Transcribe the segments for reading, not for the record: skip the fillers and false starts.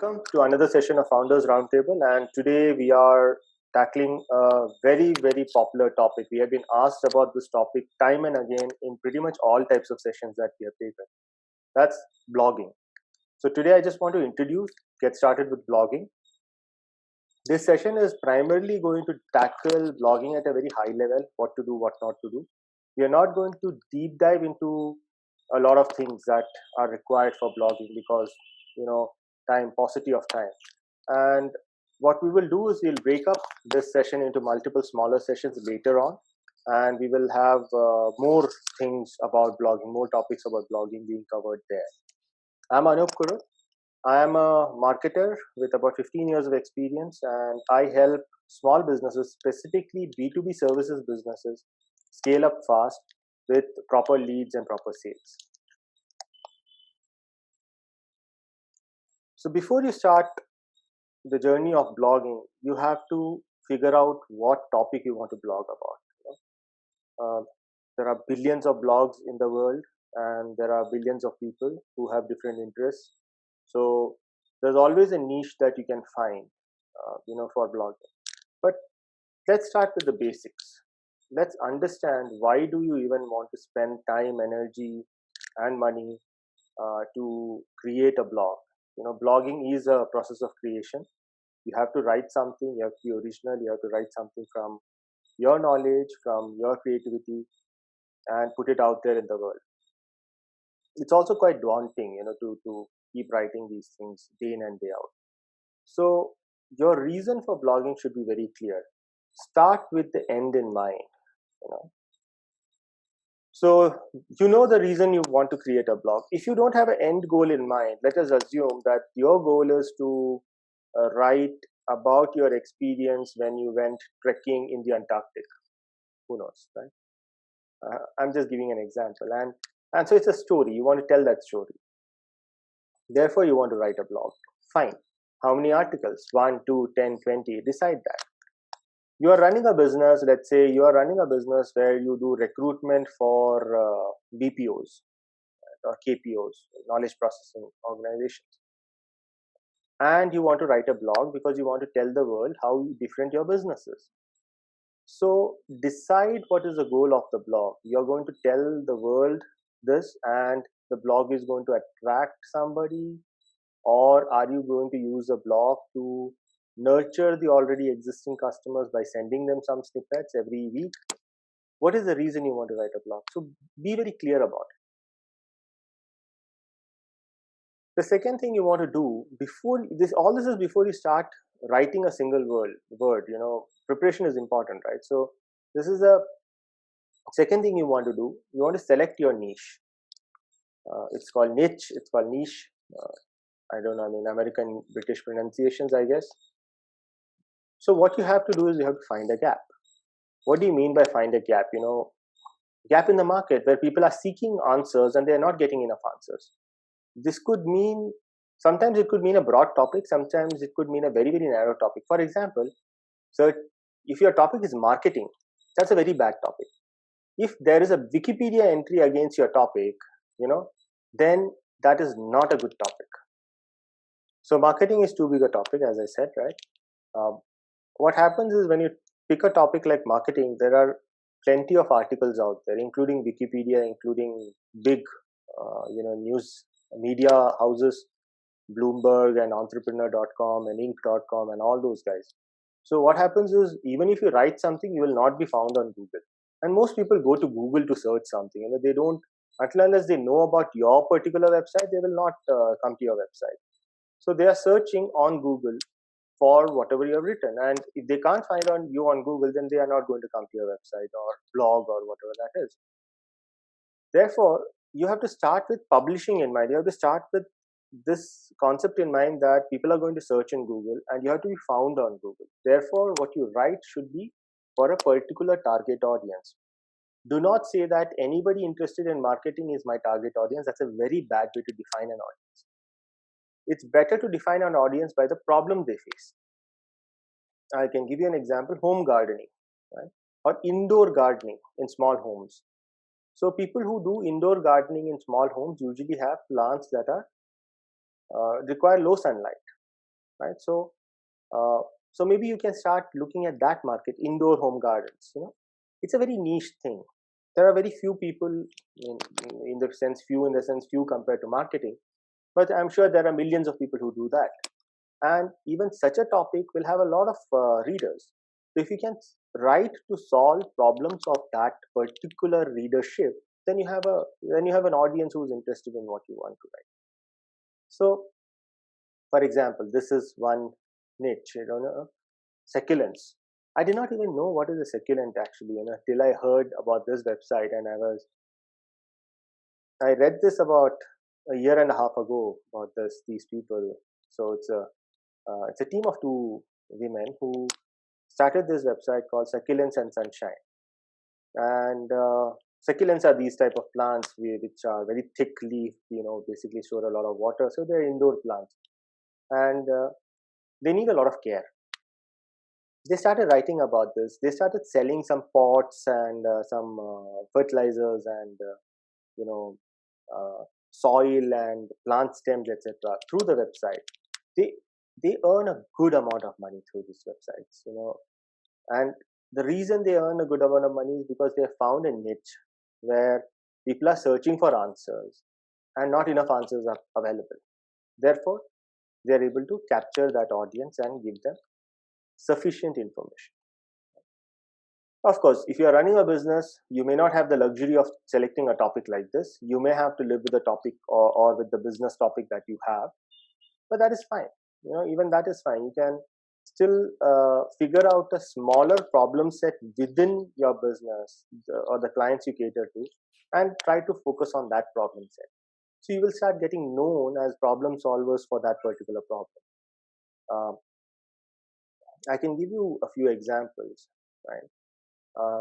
Welcome to another session of Founders Roundtable, and today we are tackling a very popular topic. We have been asked about this topic time and again in pretty much all types of sessions that we have taken. That's blogging. So today I just want to get started with blogging. This session is primarily going to tackle blogging at a very high level, what to do, what not to do. We are not going to deep dive into a lot of things that are required for blogging because paucity of time. And what we will do is we'll break up this session into multiple smaller sessions later on, and we will have more things about blogging, more topics about blogging being covered there. I'm Anup Kuru. I am a marketer with about 15 years of experience, and I help small businesses, specifically B2B services businesses, scale up fast with proper leads and proper sales. So before you start the journey of blogging, you have to figure out what topic you want to blog about. There are billions of blogs in the world, and there are billions of people who have different interests. So there's always a niche that you can find, for blogging. But let's start with the basics. Let's understand, why do you even want to spend time, energy, and money to create a blog? Blogging is a process of creation. You have to write something, you have to be original, you have to write something from your knowledge, from your creativity, and put it out there in the world. It's also quite daunting, to keep writing these things day in and day out. So your reason for blogging should be very clear. Start with the end in mind. So the reason you want to create a blog. If you don't have an end goal in mind, let us assume that your goal is to write about your experience when you went trekking in the Antarctic. Who knows, right? I'm just giving an example, and so it's a story. You want to tell that story. Therefore, you want to write a blog. Fine. How many articles? 1, 2, 10, 20. Decide that. You are running a business. Let's say you are running a business where you do recruitment for BPOs or KPOs, knowledge processing organizations. And you want to write a blog because you want to tell the world how different your business is. So decide what is the goal of the blog. You're going to tell the world this, and the blog is going to attract somebody, or are you going to use a blog to nurture the already existing customers by sending them some snippets every week? What is the reason you want to write a blog? So be very clear about it. The second thing you want to do before this, all this is before you start writing a single word. Preparation is important, right? So this is the second thing you want to do. You want to select your niche. It's called niche. It's called niche. I don't know. I mean, American British pronunciations, I guess. So what you have to do is you have to find a gap. What do you mean by find a gap? Gap in the market where people are seeking answers and they are not getting enough answers. This could mean, sometimes it could mean a broad topic, sometimes it could mean a very narrow topic. For example, so if your topic is marketing, that's a very bad topic. If there is a Wikipedia entry against your topic, then that is not a good topic. So marketing is too big a topic, as I said, right? What happens is when you pick a topic like marketing, there are plenty of articles out there, including Wikipedia, including big, news media houses, Bloomberg and Entrepreneur.com and Inc.com and all those guys. So what happens is, even if you write something, you will not be found on Google. And most people go to Google to search something. They don't, unless they know about your particular website, they will not come to your website. So they are searching on Google for whatever you have written. And if they can't find you on Google, then they are not going to come to your website or blog or whatever that is. Therefore, you have to start with publishing in mind. You have to start with this concept in mind that people are going to search in Google and you have to be found on Google. Therefore, what you write should be for a particular target audience. Do not say that anybody interested in marketing is my target audience. That's a very bad way to define an audience. It's better to define an audience by the problem they face. I can give you an example: home gardening, right? Or indoor gardening in small homes. So people who do indoor gardening in small homes usually have plants that are require low sunlight. right? So maybe you can start looking at that market, indoor home gardens. It's a very niche thing. There are very few people in the sense few compared to marketing, but I'm sure there are millions of people who do that. And even such a topic will have a lot of readers. So if you can write to solve problems of that particular readership, then you have an audience who's interested in what you want to write. So for example, this is one niche, succulents. I did not even know what is a succulent actually, till I heard about this website, and I read this about a year and a half ago about these people. So it's a team of two women who started this website called Succulents and Sunshine. And succulents are these type of plants which are very thick leaf, basically store a lot of water. So they're indoor plants, and they need a lot of care. They started writing about this. They started selling some pots and some fertilizers and you know soil and plant stems, etc. through the website. They they earn a good amount of money through these websites, and the reason they earn a good amount of money is because they have found a niche where people are searching for answers and not enough answers are available. Therefore, they are able to capture that audience and give them sufficient information. Of course, if you are running a business, you may not have the luxury of selecting a topic like this. You may have to live with the topic or with the business topic that you have, but that is fine. Even that is fine. You can still figure out a smaller problem set within your business or the clients you cater to, and try to focus on that problem set. So you will start getting known as problem solvers for that particular problem. Um, I can give you a few examples, right?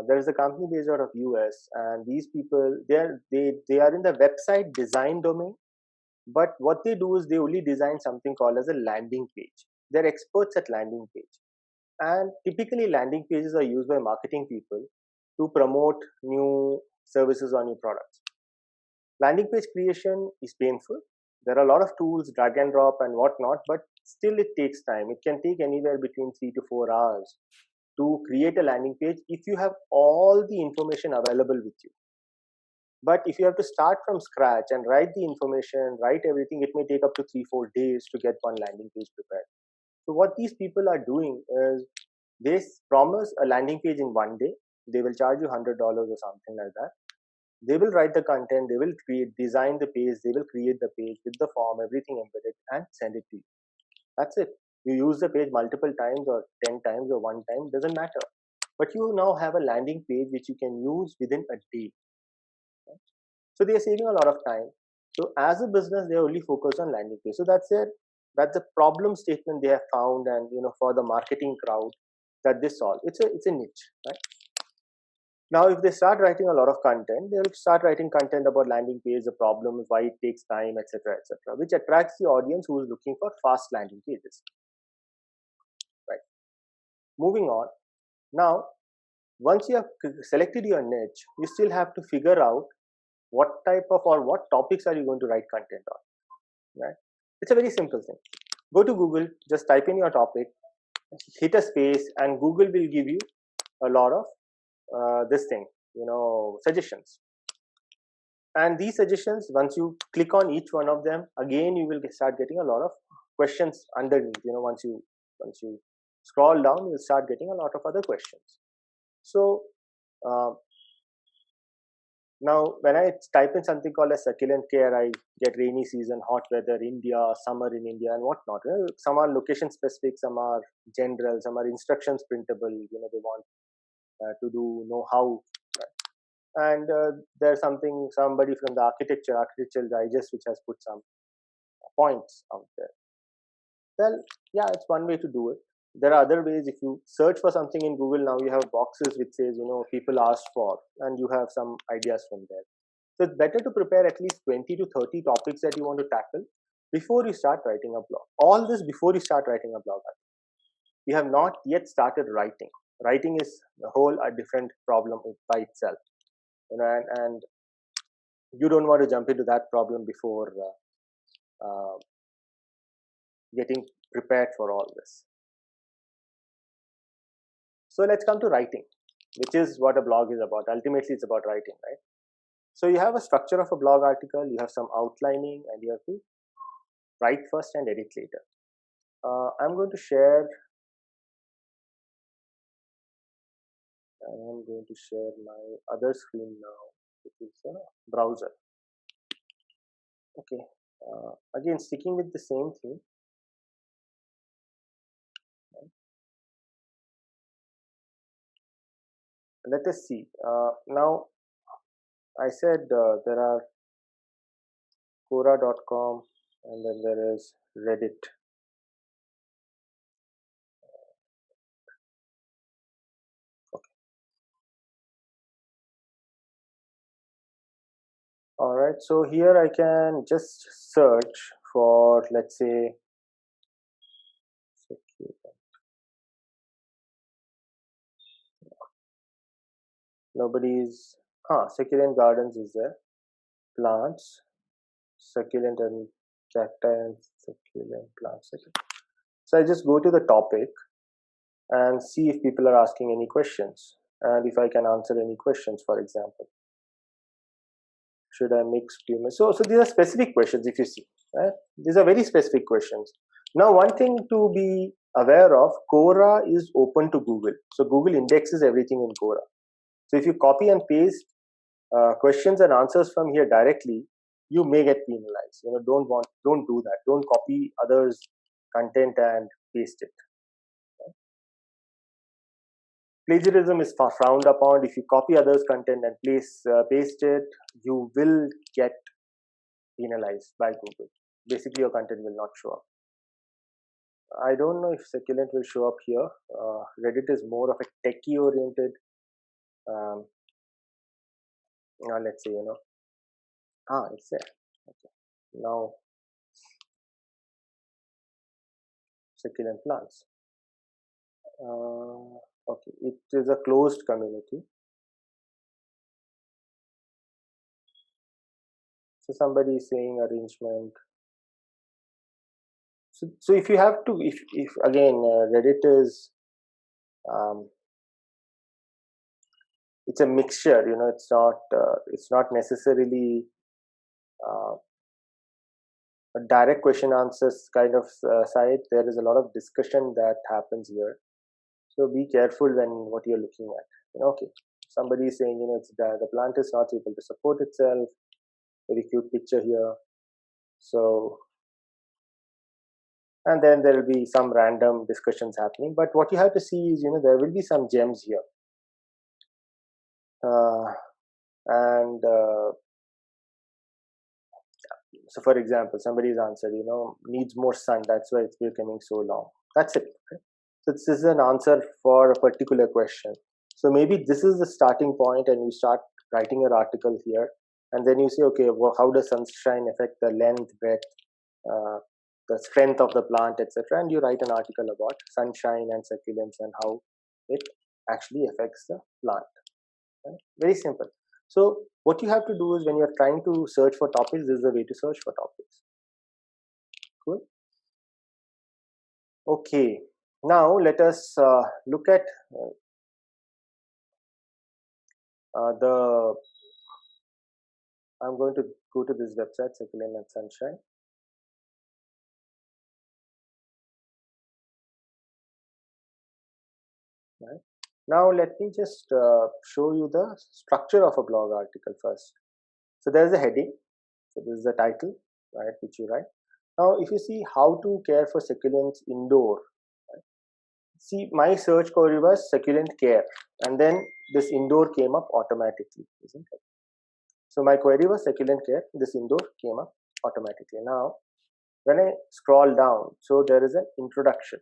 There is a company based out of US, and these people they are in the website design domain. But what they do is they only design something called as a landing page. They're experts at landing page, and typically landing pages are used by marketing people to promote new services or new products. Landing page creation is painful. There are a lot of tools, drag and drop and whatnot, but still it takes time. It can take anywhere between 3 to 4 hours to create a landing page if you have all the information available with you. But if you have to start from scratch and write the information, write everything, it may take up to 3 4 days to get one landing page prepared. So what these people are doing is they promise a landing page in one day. They will charge you $100 or something like that. They will write the content, they will design the page, they will create the page with the form, everything embedded, and send it to you. That's it. You use the page multiple times or 10 times or one time, doesn't matter. But you now have a landing page which you can use within a day. So they are saving a lot of time. So as a business, they only focus on landing page. So that's a problem statement they have found, and for the marketing crowd that they solve. It's a niche, right? Now, if they start writing a lot of content, they'll start writing content about landing page, the problems, why it takes time, etc., which attracts the audience who is looking for fast landing pages. Right. Moving on. Now, once you have selected your niche, you still have to figure out what type of or what topics are you going to write content on. Right. It's a very simple thing. Go to Google, just type in your topic, hit a space, and Google will give you a lot of this thing, suggestions. And these suggestions, once you click on each one of them, again you will start getting a lot of questions underneath. Once you scroll down, you'll start getting a lot of other questions. So uh, now when I type in something called a succulent care, I get rainy season, hot weather, India, summer in India, and whatnot. Some are location specific, some are general, some are instructions printable. They want to do know how. And there's somebody from the architectural digest which has put some points out there. Well, yeah, it's one way to do it. There are other ways. If you search for something in Google now, you have boxes which says people asked for, and you have some ideas from there. So it's better to prepare at least 20 to 30 topics that you want to tackle before you start writing a blog. All this before you start writing a blog. You have not yet started writing. Writing is a different problem by itself. And you don't want to jump into that problem before getting prepared for all this. So let's come to writing, which is what a blog is about. Ultimately, it's about writing, right? So you have a structure of a blog article, you have some outlining, and you have to write first and edit later. I'm going to share my other screen now, which is a browser. Okay. Again, sticking with the same thing. Let us see. Now, I said there are Quora.com and then there is Reddit. Okay. All right. So here I can just search for, let's say, nobody's. Succulent gardens is there. Plants, succulent and cacti and succulent plants. So I just go to the topic and see if people are asking any questions and if I can answer any questions, for example. Should I mix humus? So these are specific questions if you see, right? These are very specific questions. Now, one thing to be aware of, Quora is open to Google. So Google indexes everything in Quora. So if you copy and paste questions and answers from here directly, you may get penalized. Don't do that. Don't copy others' content and paste it. Plagiarism is frowned upon. If you copy others' content and paste it, you will get penalized by Google. Basically, your content will not show up. I don't know if succulent will show up here. Reddit is more of a techie oriented. Let's say, it's there. Okay. Now, succulent plants. Okay, it is a closed community. So somebody is saying arrangement. So if you have to, if again, Reddit is, it's a mixture. It's not necessarily a direct question answers kind of site. There is a lot of discussion that happens here. So be careful when what you're looking at. Okay, somebody is saying, it's the plant is not able to support itself. Very cute picture here. So, and then there will be some random discussions happening. But what you have to see is, there will be some gems here. So for example, somebody's answered, needs more sun. That's why it's becoming so long. That's it. Okay? So this is an answer for a particular question. So maybe this is the starting point and you start writing your article here. And then you say, okay, well, how does sunshine affect the length, breadth, the strength of the plant, etc. And you write an article about sunshine and succulents and how it actually affects the plant. Right? Very simple. So what you have to do is when you're trying to search for topics, this is the way to search for topics. Cool. Okay. Now let us look at I'm going to go to this website, Succulent and Sunshine. Right. Now let me just show you the structure of a blog article first. So there's a heading. So this is the title, right, which you write. Now, if you see how to care for succulents indoor, right? See, my search query was succulent care, and then this indoor came up automatically, isn't it? So my query was succulent care. This indoor came up automatically. Now, when I scroll down, so there is an introduction.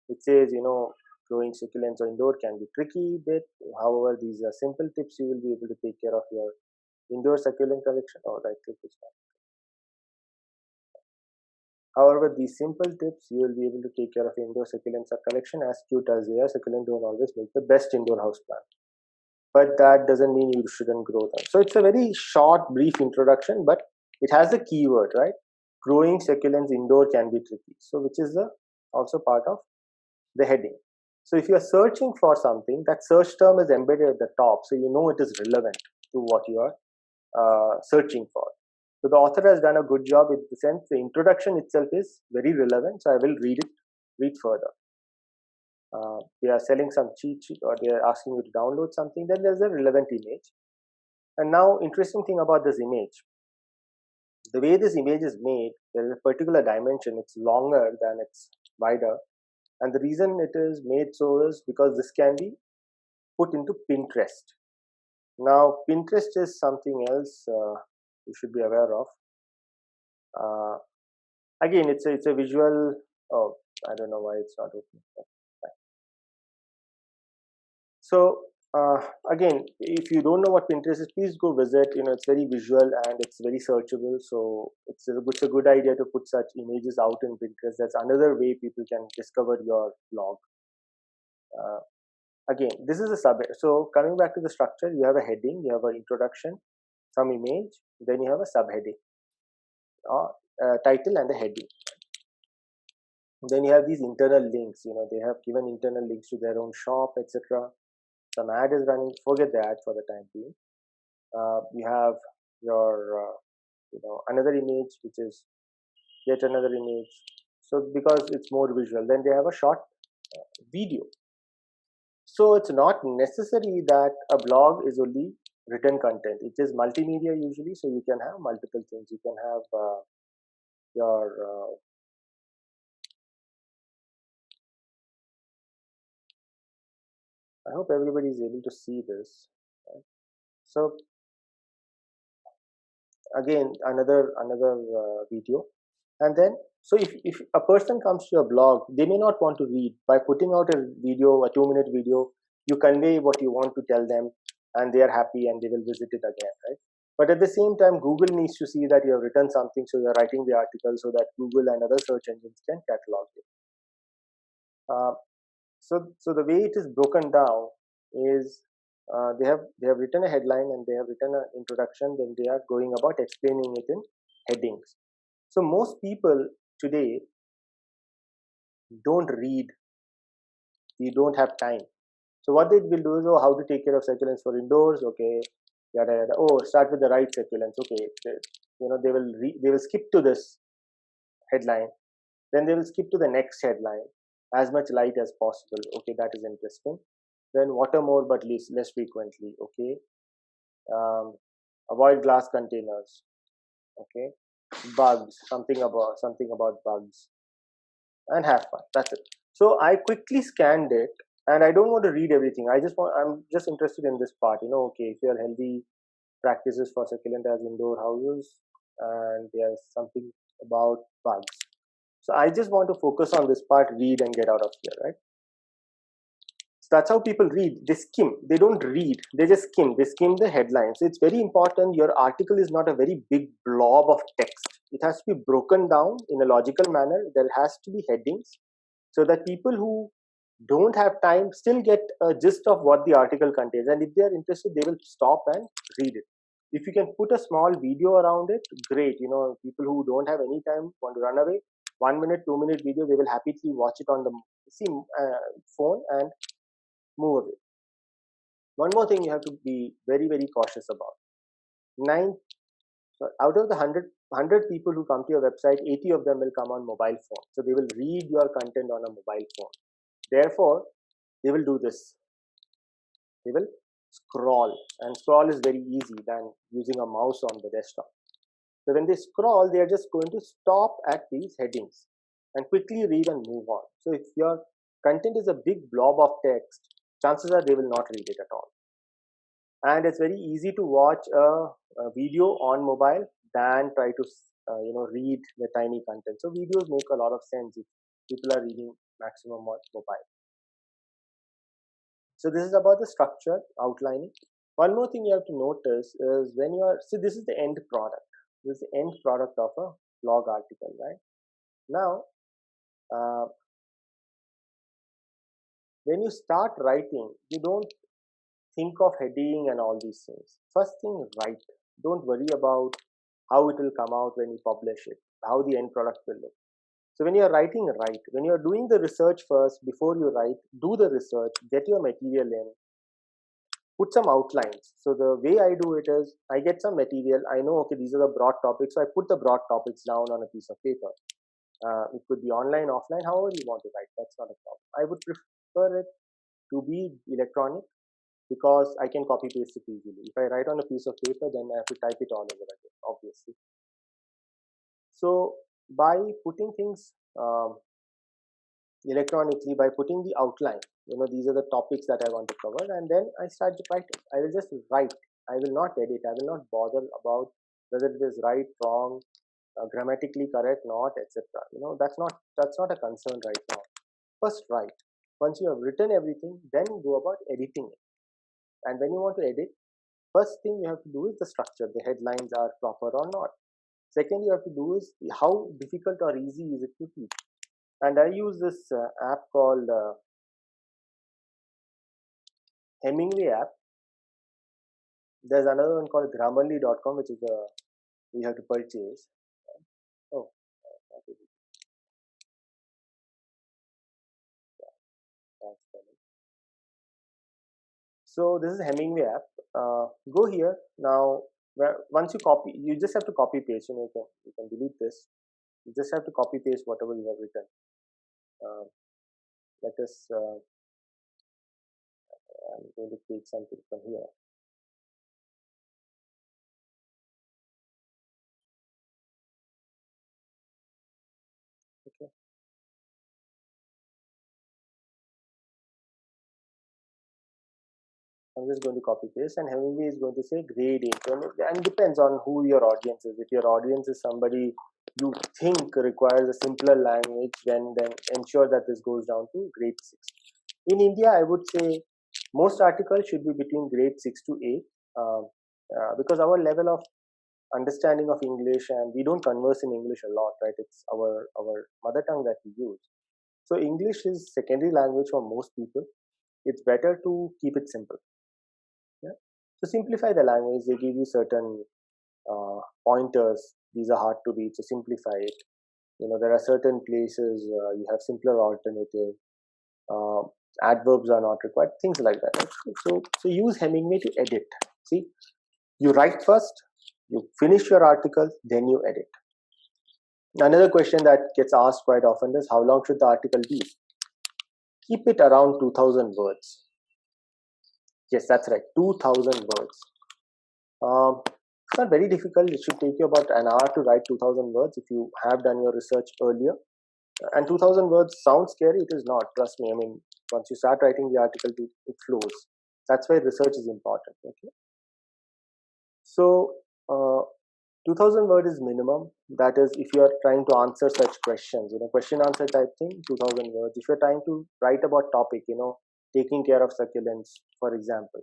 It says, growing succulents or indoor can be tricky bit. However, these are simple tips you will be able to take care of your indoor succulent collection. Or right click this one. However, these simple tips you will be able to take care of indoor succulents collection. As cute as they are, succulent don't always make the best indoor house plant. But that doesn't mean you shouldn't grow them. So it's a very short, brief introduction, but it has the keyword, right? growing succulents indoor can be tricky. So which is also part of the heading. So if you are searching for something, that search term is embedded at the top, so you know it is relevant to what you are searching for. So the author has done a good job in the sense the introduction itself is very relevant. So I will read further. They are selling some cheat sheet or they are asking you to download something, then there's a relevant image. And now, interesting thing about this image, the way this image is made, there is a particular dimension, it's longer than it's wider. And the reason it is made so is because this can be put into Pinterest. Now, Pinterest is something else you should be aware of. Again, it's a visual. Oh, I don't know why it's not opening. So again, if you don't know what Pinterest is, please go visit. It's very visual and it's very searchable. So it's a good idea to put such images out in Pinterest. That's another way people can discover your blog. Again, this is a sub. So coming back to the structure, you have a heading, you have an introduction, some image, then you have a subheading, or title and a heading. Then you have these internal links. They have given internal links to their own shop, etc. Some ad is running. Forget the ad for the time being. You have your another image, which is yet another image. So because it's more visual, then they have a short video. So it's not necessary that a blog is only written content. It is multimedia usually, so you can have multiple things. You can have your I hope everybody is able to see this. Right? So again, another video, and then so if a person comes to your blog, they may not want to read. By putting out a video, a 2-minute video, you convey what you want to tell them, and they are happy and they will visit it again, right? But at the same time, Google needs to see that you have written something, so you're writing the article so that Google and other search engines can catalog it. So the way it is broken down is they have written a headline and they have written an introduction, then they are going about explaining it in headings. So most people today don't read. We don't have time. So what they will do is, oh, how to take care of succulents for indoors? Okay, yada yada. Oh, start with the right succulents. Okay, they will skip to this headline, then they will skip to the next headline. As much light as possible. Okay, that is interesting. Then water more but less frequently. Okay, avoid glass containers. Okay, bugs. Something about bugs, and have fun. That's it. So I quickly scanned it, and I don't want to read everything. I'm just interested in this part. Okay, if you are healthy practices for succulent as indoor houses, and there's something about bugs. So I just want to focus on this part, read and get out of here, right? So that's how people read. They skim. They don't read. They just skim. They skim the headlines. So it's very important. Your article is not a very big blob of text. It has to be broken down in a logical manner. There has to be headings so that people who don't have time still get a gist of what the article contains. And if they are interested, they will stop and read it. If you can put a small video around it, great. People who don't have any time want to run away, 1 minute, 2-minute video, they will happily watch it on the phone and move away. One more thing you have to be very, very cautious about. Out of the 100 people who come to your website, 80 of them will come on mobile phone. So they will read your content on a mobile phone. Therefore, they will do this. They will scroll, and scroll is very easy than using a mouse on the desktop. So when they scroll, they are just going to stop at these headings and quickly read and move on. So if your content is a big blob of text, chances are they will not read it at all. And it's very easy to watch a video on mobile than try to read the tiny content. So videos make a lot of sense if people are reading maximum on mobile. So this is about the structure, outlining. One more thing you have to notice is when you are, this is the end product. This is the end product of a blog article, right? Now, when you start writing, you don't think of heading and all these things. First thing, write. Don't worry about how it will come out when you publish it. how the end product will look. So when you're writing, write. When you're doing the research first, before you write, do the research, get your material in, put some outlines. So the way I do it is, I get some material. I know, okay, these are the broad topics. So I put the broad topics down on a piece of paper. It could be online, offline, however you want to write. That's not a problem. I would prefer it to be electronic because I can copy paste it easily. If I write on a piece of paper, then I have to type it all over again, obviously. So by putting things electronically, by putting the outline, these are the topics that I want to cover, and then I start writing. I will just write. I will not edit. I will not bother about whether it is right, wrong, grammatically correct, not, etc. That's not a concern right now. First write. Once you have written everything, then go about editing it. And when you want to edit, first thing you have to do is the structure. The headlines are proper or not. Second, you have to do is how difficult or easy is it to teach. And I use this app called Hemingway app. There's another one called Grammarly.com, which is you have to purchase. Oh, so this is Hemingway app. Go here now. Once you copy, you just have to copy paste. You can delete this. You just have to copy paste whatever you have written. Let us. I'm going to take something from here. Okay. I'm just going to copy paste, and Hemingway is going to say grade 8, and it depends on who your audience is. If your audience is somebody you think requires a simpler language, then ensure that this goes down to grade 6. In India, I would say most articles should be between grade 6 to 8, because our level of understanding of English, and we don't converse in English a lot, right? It's our mother tongue that we use. So English is secondary language for most people. It's better to keep it simple. Yeah. So simplify the language. They give you certain pointers. These are hard to read, so simplify it. There are certain places you have simpler alternative. Adverbs are not required. Things like that. Right? So use Hemingway to edit. See, you write first, you finish your article, then you edit. Another question that gets asked quite often is, how long should the article be? Keep it around 2000 words. Yes, that's right, 2000 words. It's not very difficult. It should take you about an hour to write 2000 words if you have done your research earlier. And 2000 words sounds scary. It is not. Trust me. I mean, once you start writing the article, it flows. That's why research is important. Okay. So, 2000 word is minimum. That is, if you are trying to answer such questions, question answer type thing, 2000 words. If you're trying to write about topic, taking care of succulents, for example.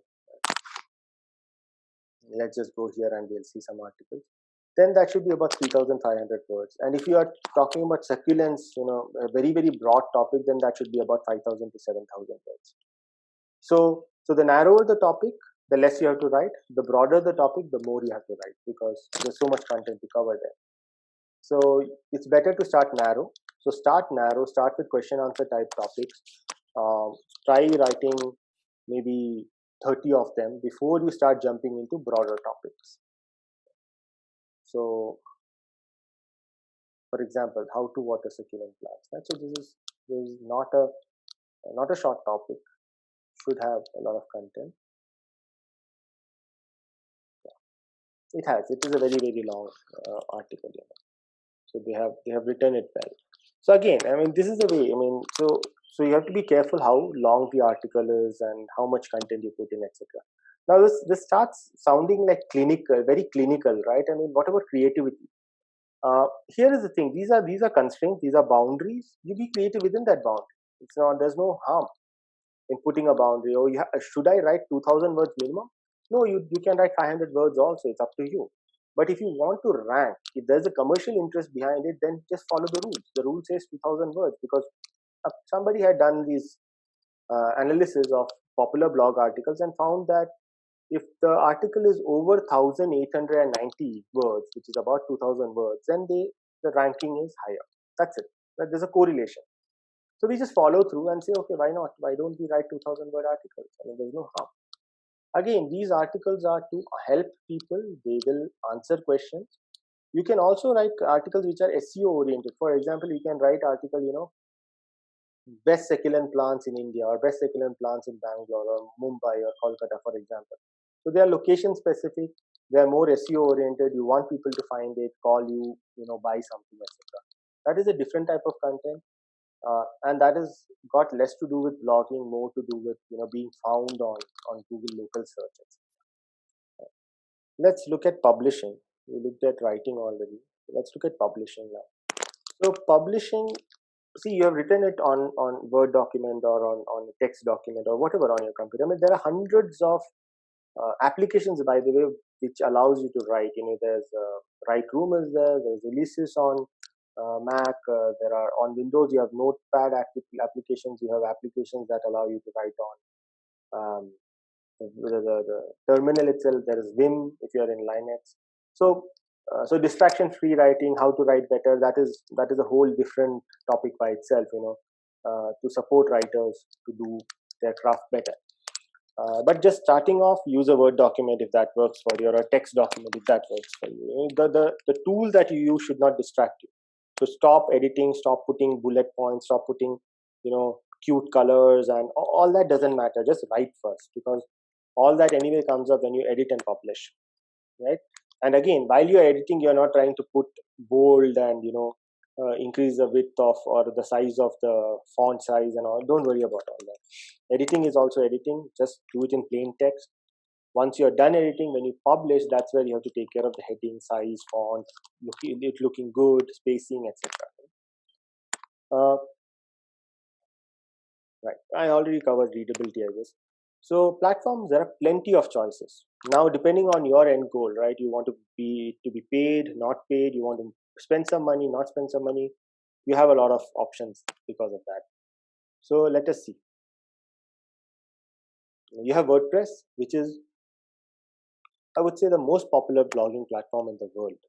Let's just go here and we'll see some articles. Then that should be about 3,500 words. And if you are talking about succulents, a very, very broad topic, then that should be about 5,000 to 7,000 words. So the narrower the topic, the less you have to write. The broader the topic, the more you have to write, because there's so much content to cover there. So it's better to start narrow. So start narrow, start with question answer type topics. Try writing maybe 30 of them before you start jumping into broader topics. So, for example, how to water succulent plants. Right? So this is not a short topic. Should have a lot of content. Yeah. It is a very, very long article. So they have written it well. So again, I mean, this is the way. I mean, so you have to be careful how long the article is and how much content you put in, etc. Now this starts sounding like clinical, very clinical, right? I mean, what about creativity? Here is the thing: these are constraints, these are boundaries. You be creative within that boundary. There's no harm in putting a boundary. Oh, should I write 2,000 words minimum? No, you can write 500 words also. It's up to you. But if you want to rank, if there's a commercial interest behind it, then just follow the rules. The rule says 2,000 words because somebody had done these analysis of popular blog articles and found that if the article is over 1,890 words, which is about 2,000 words, then the the ranking is higher. That's it. There's a correlation. So we just follow through and say, okay, why not? Why don't we write 2000 word articles? I mean, there's no harm. Again, these articles are to help people. They will answer questions. You can also write articles which are SEO oriented. For example, you can write article, best succulent plants in India or best succulent plants in Bangalore or Mumbai or Kolkata, for example. So they are location specific. They are more SEO oriented. You want people to find it, call you, buy something, etc. That is a different type of content, and that has got less to do with blogging, more to do with being found on Google local search, etc. Let's look at publishing. We looked at writing already. Let's look at publishing now. So publishing, see, you have written it on Word document or on a text document or whatever on your computer. I mean, there are hundreds of applications, by the way, which allows you to write. There's Lightroom is there. There's Ulysses on Mac. There are on Windows. You have Notepad applications. You have applications that allow you to write on the terminal itself. There is Vim if you are in Linux. So distraction-free writing, how to write better. That is a whole different topic by itself. To support writers to do their craft better. But just starting off, use a Word document if that works for you, or a text document if that works for you. The tool that you use should not distract you. So stop editing, stop putting bullet points, stop putting, cute colors, and all that doesn't matter. Just write first, because all that anyway comes up when you edit and publish, right? And again, while you're editing, you're not trying to put bold and increase the width of or the size of the font size and all. Don't worry about all that. Editing is also editing. Just do it in plain text. Once you're done editing, when you publish, that's where you have to take care of the heading, size, font, it looking good, spacing, etc. Right. I already covered readability, I guess. So platforms, there are plenty of choices. Now, depending on your end goal, right? You want to be paid, not paid. You want to spend some money, not spend some money. You have a lot of options because of that. So let us see. You have WordPress, which is, I would say, the most popular blogging platform in the world.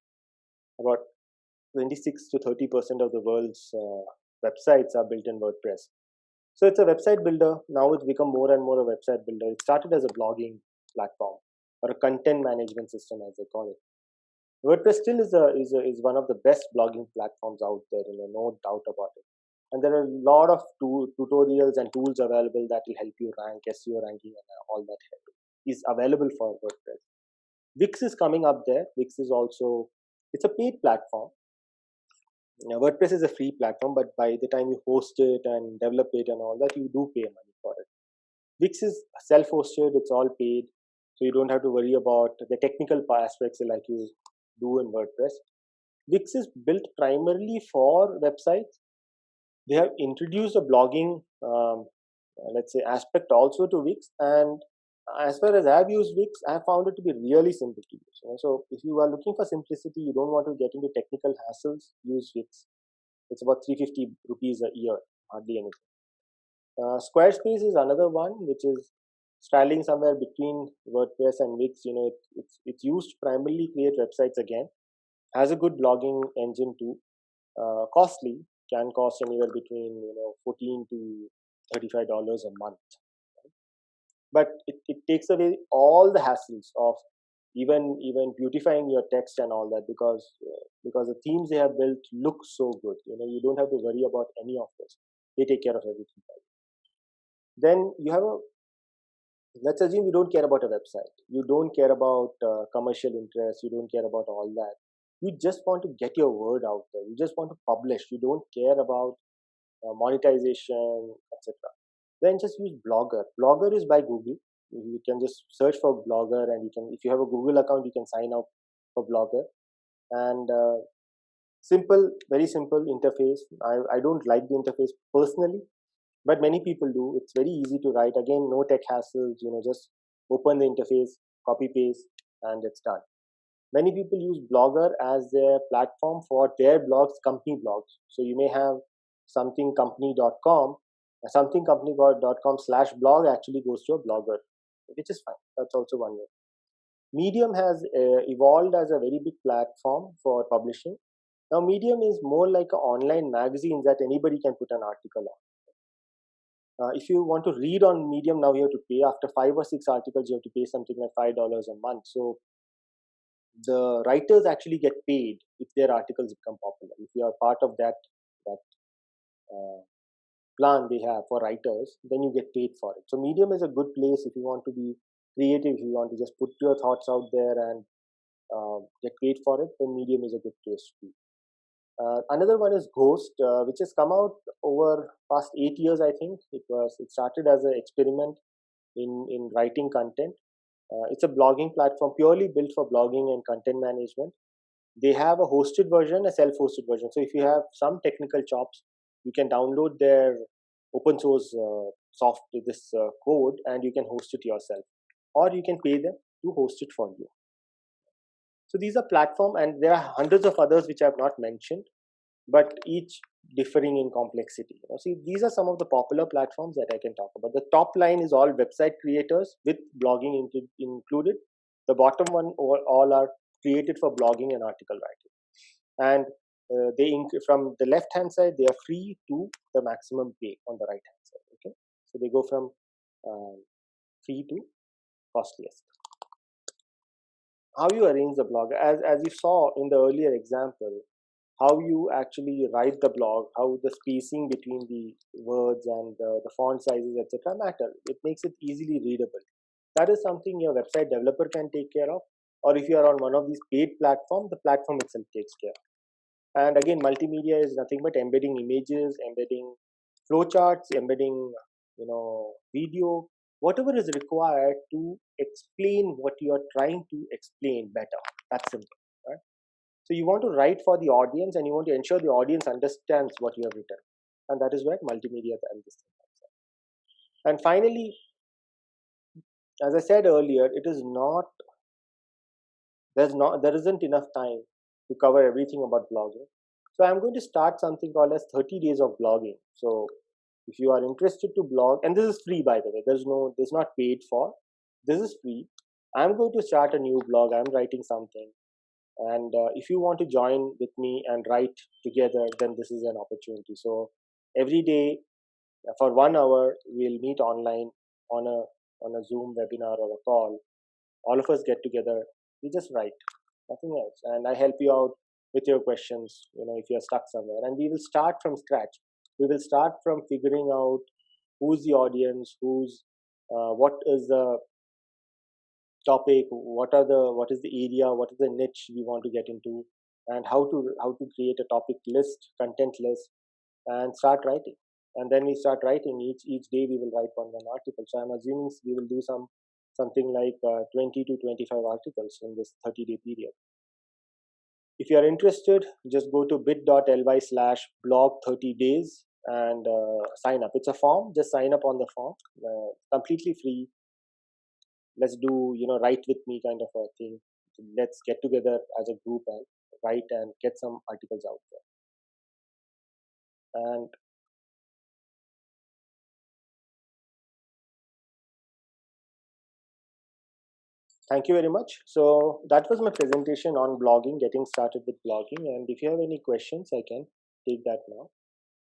About 26 to 30% of the world's websites are built in WordPress. So it's a website builder. Now it's become more and more a website builder. It started as a blogging platform or a content management system, as they call it. WordPress still is one of the best blogging platforms out there, no doubt about it. And there are a lot of tutorials and tools available that will help you rank, SEO ranking, and all that is available for WordPress. Wix is coming up there. Wix is also, it's a paid platform. Now, WordPress is a free platform, but by the time you host it and develop it and all that, you do pay money for it. Wix is self-hosted, it's all paid, so you don't have to worry about the technical aspects like you do in WordPress. Wix is built primarily for websites. They have introduced a blogging, let's say, aspect also to Wix, and as far as I've used Wix, I have found it to be really simple to use. So if you are looking for simplicity, you don't want to get into technical hassles, use Wix. It's about 350 rupees a year, hardly anything. Squarespace is another one, which is straddling somewhere between WordPress and Wix. It's used to primarily create websites again. Has a good blogging engine too. Costly, can cost anywhere between $14 to $35 a month. But it takes away all the hassles of even beautifying your text and all that, because the themes they have built look so good. You don't have to worry about any of this. They take care of everything. Then you have let's assume you don't care about a website. You don't care about commercial interest. You don't care about all that. You just want to get your word out there. You just want to publish. You don't care about monetization, etc. Then just use Blogger. Blogger is by Google. You can just search for Blogger, and if you have a Google account, you can sign up for Blogger. And simple, very simple interface. I don't like the interface personally, but many people do. It's very easy to write. Again, no tech hassles. Just open the interface, copy paste, and it's done. Many people use Blogger as their platform for their blogs, company blogs. So you may have somethingcompany.com. Somethingcompany.com/blog actually goes to a Blogger, which is fine. That's also one way. Medium has evolved as a very big platform for publishing. Now, Medium is more like an online magazine that anybody can put an article on. If you want to read on Medium now, you have to pay. After 5 or 6 articles, you have to pay something like $5 a month. So the writers actually get paid if their articles become popular. If you are part of that uh, plan they have for writers, then you get paid for it. So Medium is a good place if you want to be creative, if you want to just put your thoughts out there and get paid for it, then Medium is a good place to be. Another one is Ghost, which has come out over past 8 years. I think it started as an experiment in writing content. It's a blogging platform purely built for blogging and content management. They have a hosted version, a self-hosted version. So if you have some technical chops, you can download their open source this code, and you can host it yourself, or you can pay them to host it for you. So these are platform, and there are hundreds of others which I have not mentioned, but each differing in complexity. See, these are some of the popular platforms that I can talk about. The top line is all website creators with blogging included. The bottom one, all are created for blogging and article writing. And from the left hand side, they are free to the maximum pay on the right hand side. Okay, so they go from free to costliest. How you arrange the blog, as you saw in the earlier example, how you actually write the blog, how the spacing between the words and the font sizes, etc., matter. It makes it easily readable. That is something your website developer can take care of, or if you are on one of these paid platforms, the platform itself takes care. And again, multimedia is nothing but embedding images, embedding flowcharts, embedding video, whatever is required to explain what you are trying to explain better. That's simple, right? So you want to write for the audience, and you want to ensure the audience understands what you have written, and that is where multimedia and this thing comes in. And finally, as I said earlier, there isn't enough time to cover everything about blogging. So I'm going to start something called as 30 days of blogging. So if you are interested to blog, and this is free, by the way, there's not paid for, this is free. I'm going to start a new blog. I'm writing something, and if you want to join with me and write together, then this is an opportunity. So every day for 1 hour, we'll meet online on a Zoom webinar or a call. All of us get together. We just write, nothing else, and I help you out with your questions. If you're stuck somewhere, and we will start from scratch. We will start from figuring out who's the audience, what is the topic, what is the area, what is the niche we want to get into, and how to create a topic list, content list, and start writing. And then we start writing. Each day we will write one article. So I'm assuming we will do something like 20 to 25 articles in this 30-day period. If you are interested, just go to bit.ly/blog30days and sign up. It's a form. Just sign up on the form. Completely free. Let's do write with me kind of a thing. Let's get together as a group and write and get some articles out there. And thank you very much. So that was my presentation on blogging, getting started with blogging. And if you have any questions, I can take that now.